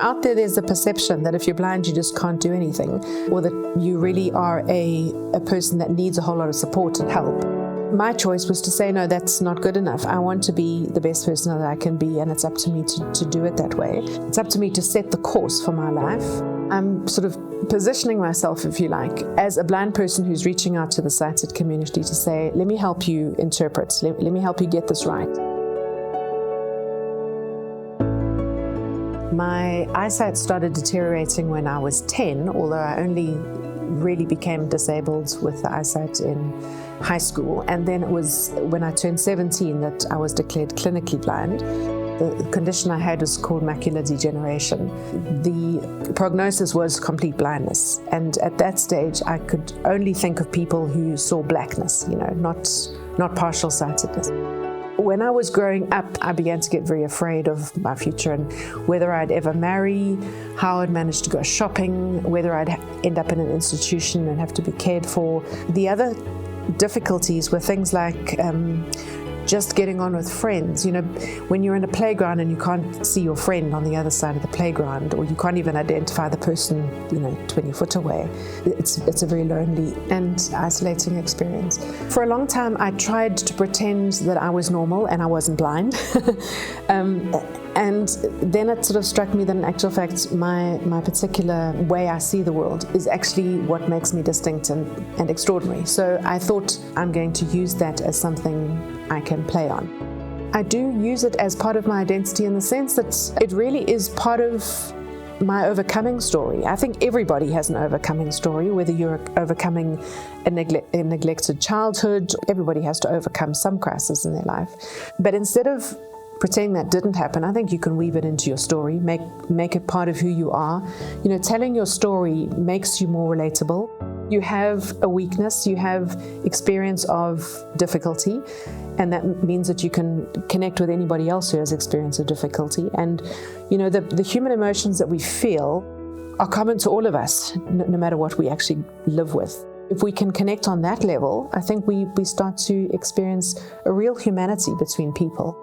Out there's a perception that if you're blind, you just can't do anything, or that you really are a person that needs a whole lot of support and help. My choice was to say, no, that's not good enough. I want to be the best person that I can be, and it's up to me to do it that way. It's up to me to set the course for my life. I'm sort of positioning myself, if you like, as a blind person who's reaching out to the sighted community to say, let me help you interpret, let me help you get this right. My eyesight started deteriorating when I was 10, although I only really became disabled with the eyesight in high school. And then it was when I turned 17 that I was declared clinically blind. The condition I had was called macular degeneration. The prognosis was complete blindness. And at that stage, I could only think of people who saw blackness, not partial sightedness. When I was growing up, I began to get very afraid of my future and whether I'd ever marry, how I'd manage to go shopping, whether I'd end up in an institution and have to be cared for. The other difficulties were things like just getting on with friends. When you're in a playground and you can't see your friend on the other side of the playground, or you can't even identify the person, 20 foot away, it's a very lonely and isolating experience. For a long time, I tried to pretend that I was normal and I wasn't blind. And then it sort of struck me that in actual fact, my particular way I see the world is actually what makes me distinct and extraordinary. So I thought I'm going to use that as something I can play on. I do use it as part of my identity in the sense that it really is part of my overcoming story. I think everybody has an overcoming story, whether you're overcoming a neglected childhood. Everybody has to overcome some crisis in their life. But instead of pretending that didn't happen, I think you can weave it into your story, make it part of who you are. Telling your story makes you more relatable. You have a weakness, you have experience of difficulty, and that means that you can connect with anybody else who has experience of difficulty. And the human emotions that we feel are common to all of us, no matter what we actually live with. If we can connect on that level, I think we start to experience a real humanity between people.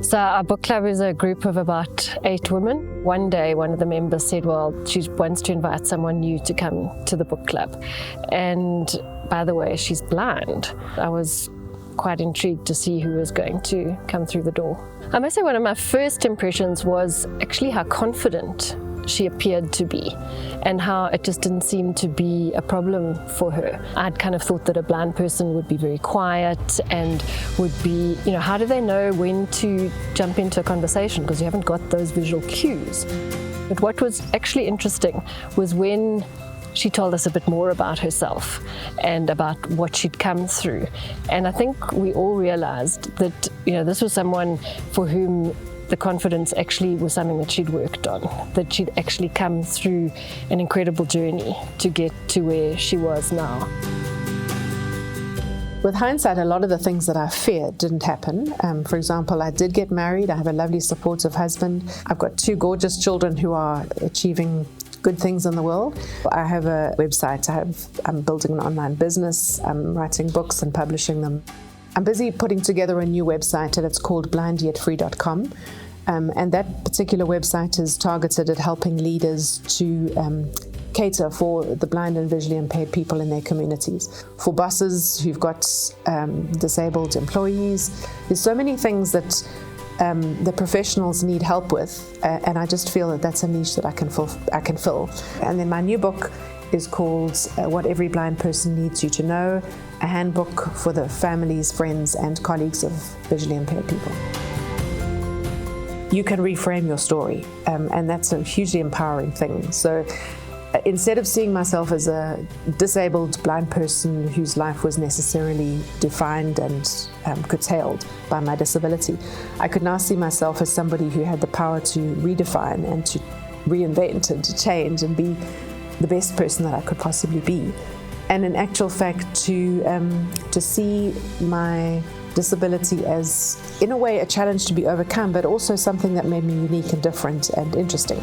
So our book club is a group of about 8 women. One day, one of the members said, well, she wants to invite someone new to come to the book club. And by the way, she's blind. I was quite intrigued to see who was going to come through the door. I must say one of my first impressions was actually how confident she appeared to be and how it just didn't seem to be a problem for her. I'd kind of thought that a blind person would be very quiet and would be, how do they know when to jump into a conversation because you haven't got those visual cues. But what was actually interesting was when she told us a bit more about herself and about what she'd come through. And I think we all realized that, this was someone for whom the confidence actually was something that she'd worked on, that she'd actually come through an incredible journey to get to where she was now. With hindsight, a lot of the things that I feared didn't happen. For example, I did get married. I have a lovely, supportive husband. I've got 2 gorgeous children who are achieving good things in the world. I have a website. I'm building an online business. I'm writing books and publishing them. I'm busy putting together a new website, and it's called blindyetfree.com. And that particular website is targeted at helping leaders to cater for the blind and visually impaired people in their communities. For bosses who've got disabled employees, there's so many things that the professionals need help with, and I just feel that that's a niche that I can fill. And then my new book is called What Every Blind Person Needs You to Know, a handbook for the families, friends, and colleagues of visually impaired people. You can reframe your story, and that's a hugely empowering thing. So instead of seeing myself as a disabled blind person whose life was necessarily defined and curtailed by my disability, I could now see myself as somebody who had the power to redefine and to reinvent and to change and be the best person that I could possibly be. And in actual fact, to see my disability as, in a way, a challenge to be overcome, but also something that made me unique and different and interesting.